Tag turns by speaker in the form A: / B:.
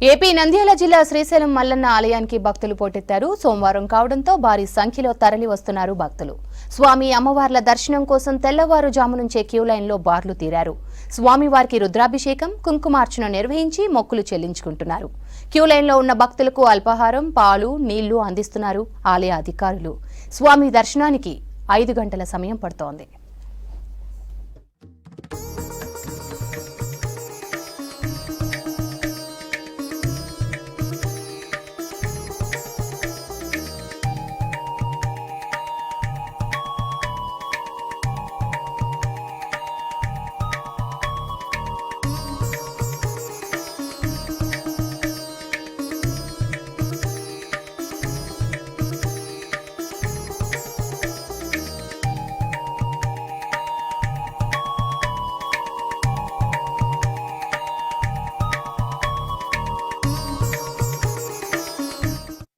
A: AP Nandyal జిల్లా శ్రీశైలం మల్లన్న ఆలయానికి భక్తులు పోటెత్తారు. సోమవారం కావడంతో భారీ సంఖ్యలో తరలి వస్తున్నారు భక్తులు. స్వామి అమ్మవార్ల దర్శనం కోసం తెల్లవారుజాము నుంచే క్యూ లైన్లో బార్లు తీరారు. స్వామివారికి రుద్రాభిషేకం, కుంకుమార్చన నిర్వహించి మొక్కులు చెల్లించుకుంటున్నారు. క్యూ లైన్లో ఉన్న భక్తులకు అల్పాహారం, పాలు, నీళ్లు అందిస్తున్నారు ఆలయ అధికారులు. స్వామి దర్శనానికి 5 గంటల సమయం పడుతోంది.